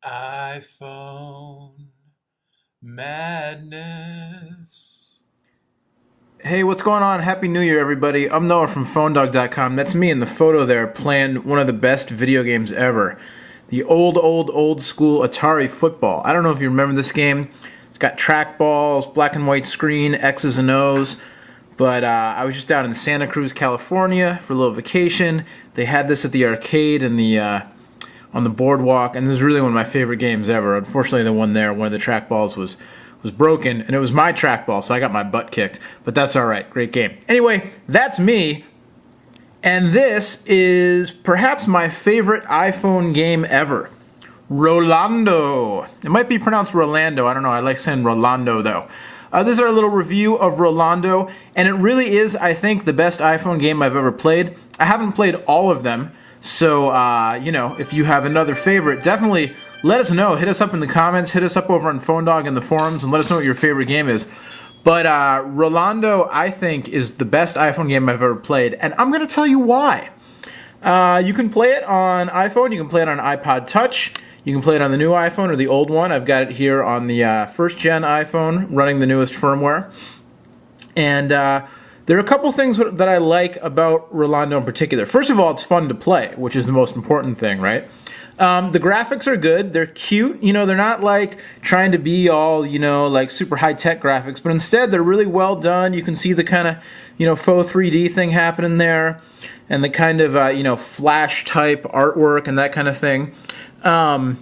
iPhone madness. Hey, what's going on? Happy New Year, everybody. I'm Noah from PhoneDog.com. That's me in the photo there playing one of the best video games ever. The old school Atari football. I don't know if you remember this game. It's got trackballs, black and white screen, X's and O's. But I was just down in Santa Cruz, California for a little vacation. They had this at the arcade in the on the boardwalk, and this is really one of my favorite games ever. Unfortunately, the one there, one of the trackballs was broken, and it was my trackball, so I got my butt kicked. But that's all right. Great game. Anyway, that's me, and this is perhaps my favorite iPhone game ever. Rolando. It might be pronounced Rolando. I don't know. I like saying Rolando, though. This is our little review of Rolando, and it really is, I think, the best iPhone game I've ever played. I haven't played all of them, so, if you have another favorite, definitely let us know. Hit us up in the comments, hit us up over on PhoneDog in the forums, and let us know what your favorite game is. But Rolando, I think, is the best iPhone game I've ever played, and I'm going to tell you why. You can play it on iPhone, you can play it on iPod Touch, you can play it on the new iPhone or the old one. I've got it here on the first-gen iPhone running the newest firmware. And there are a couple things that I like about Rolando in particular. First of all, it's fun to play, which is the most important thing, right? The graphics are good. They're cute. You know, they're not like trying to be all, like super high-tech graphics, but instead they're really well done. You can see the kind of, faux 3D thing happening there and the kind of, flash-type artwork and that kind of thing. The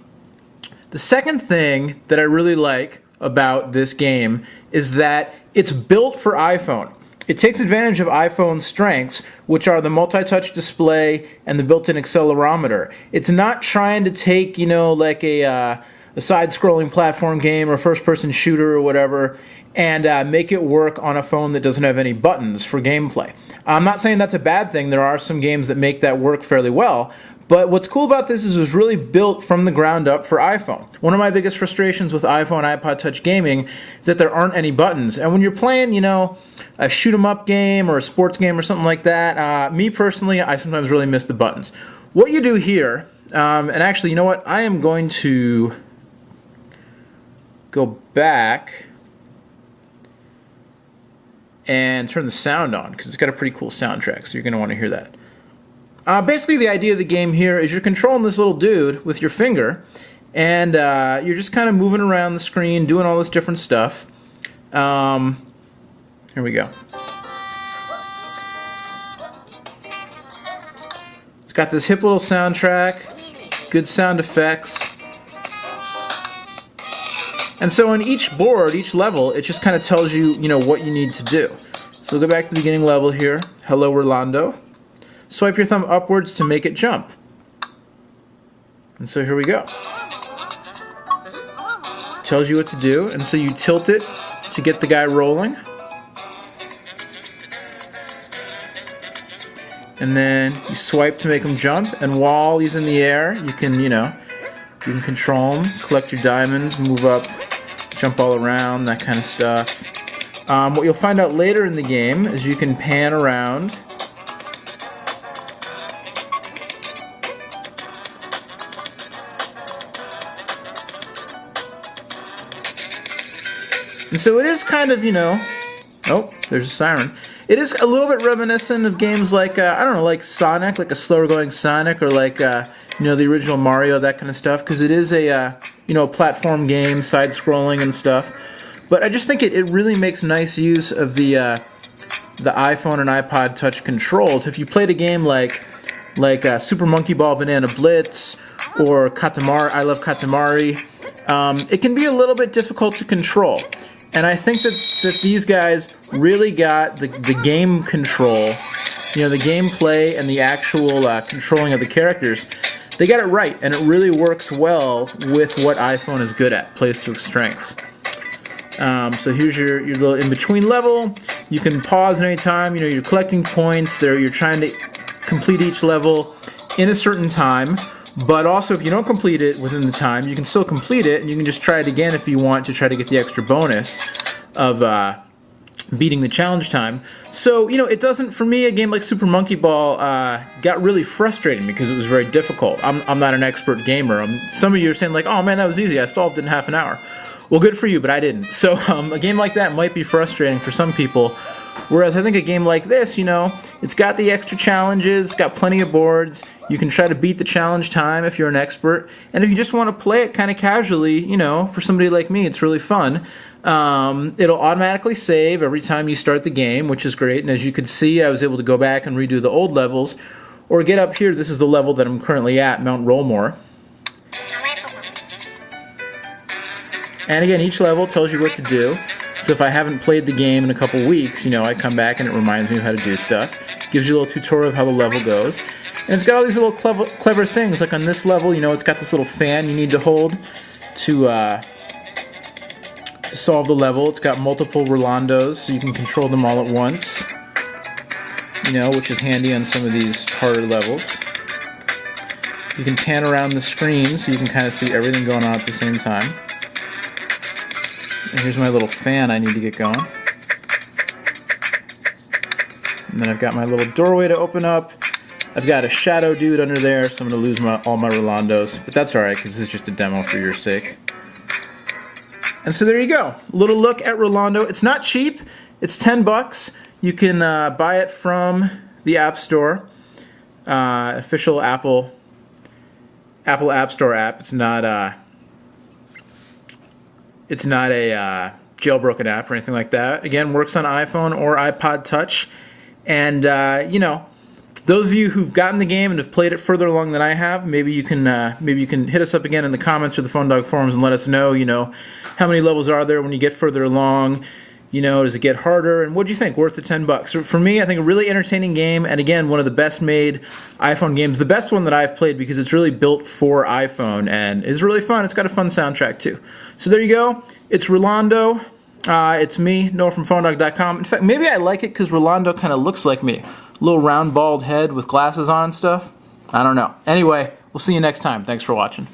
second thing that I really like about this game is that it's built for iPhone. It takes advantage of iPhone's strengths, which are the multi-touch display and the built-in accelerometer. It's not trying to take, like a side-scrolling platform game or first-person shooter or whatever, and make it work on a phone that doesn't have any buttons for gameplay. I'm not saying that's a bad thing. There are some games that make that work fairly well. But what's cool about this is it was really built from the ground up for iPhone. One of my biggest frustrations with iPhone, iPod Touch gaming is that there aren't any buttons. And when you're playing, a shoot-'em-up game or a sports game or something like that, me personally, I sometimes really miss the buttons. What you do here, and actually, you know what? I am going to go back and turn the sound on because it's got a pretty cool soundtrack, so you're going to want to hear that. Basically, the idea of the game here is you're controlling this little dude with your finger, and you're just kind of moving around the screen, doing all this different stuff. Here we go. It's got this hip little soundtrack, good sound effects. And so on each board, each level, it just kind of tells you, what you need to do. So we'll go back to the beginning level here. Hello, Rolando. Swipe your thumb upwards to make it jump. And so here we go. Tells you what to do, and so you tilt it to get the guy rolling. And then you swipe to make him jump, and while he's in the air, you can, you can control him, collect your diamonds, move up, jump all around, that kind of stuff. What you'll find out later in the game is you can pan around. And so it is kind of, oh, there's a siren. It is a little bit reminiscent of games like, I don't know, like Sonic, like a slower going Sonic, or like, the original Mario, that kind of stuff, because it is a, a platform game, side-scrolling and stuff. But I just think it really makes nice use of the iPhone and iPod Touch controls. If you played a game like Super Monkey Ball Banana Blitz, or Katamari, I Love Katamari, it can be a little bit difficult to control. And I think that these guys really got the game control, the gameplay and the actual controlling of the characters. They got it right, and it really works well with what iPhone is good at, plays to its strengths. So here's your little in-between level. You can pause at any time. You're collecting points. You're trying to complete each level in a certain time. But also, if you don't complete it within the time, you can still complete it, and you can just try it again if you want to try to get the extra bonus of beating the challenge time. So, you know, it doesn't, for me, a game like Super Monkey Ball got really frustrating because it was very difficult. I'm not an expert gamer. Some of you are saying like, oh man, that was easy, I solved it in half an hour. Well, good for you, but I didn't. So a game like that might be frustrating for some people, whereas I think a game like this, you know, it's got the extra challenges, got plenty of boards, you can try to beat the challenge time if you're an expert, and if you just want to play it kind of casually, you know, for somebody like me, it's really fun. It'll automatically save every time you start the game, which is great, and as you could see, I was able to go back and redo the old levels, or get up here. This is the level that I'm currently at, Mount Rollmore. And again, each level tells you what to do. So if I haven't played the game in a couple weeks, you know, I come back and it reminds me of how to do stuff. Gives you a little tutorial of how the level goes. And it's got all these little clever things. Like on this level, you know, it's got this little fan you need to hold to solve the level. It's got multiple Rolandos, so you can control them all at once. You know, which is handy on some of these harder levels. You can pan around the screen so you can kind of see everything going on at the same time. And here's my little fan I need to get going. And then I've got my little doorway to open up. I've got a shadow dude under there, so I'm going to lose all my Rolandos. But that's alright, because this is just a demo for your sake. And so there you go. A little look at Rolando. It's not cheap. It's $10. You can buy it from the App Store. Official Apple App Store app. It's not a jailbroken app or anything like that. Again, works on iPhone or iPod Touch. And, you know, those of you who've gotten the game and have played it further along than I have, maybe you can hit us up again in the comments or the Phone Dog forums and let us know, you know, how many levels are there when you get further along. You know, does it get harder? And what do you think? Worth the $10? For me, I think a really entertaining game, and again, one of the best made iPhone games. The best one that I've played because it's really built for iPhone and is really fun. It's got a fun soundtrack too. So there you go. It's Rolando. It's me, Noah from PhoneDog.com. In fact, maybe I like it because Rolando kind of looks like me. A little round, bald head with glasses on and stuff. I don't know. Anyway, we'll see you next time. Thanks for watching.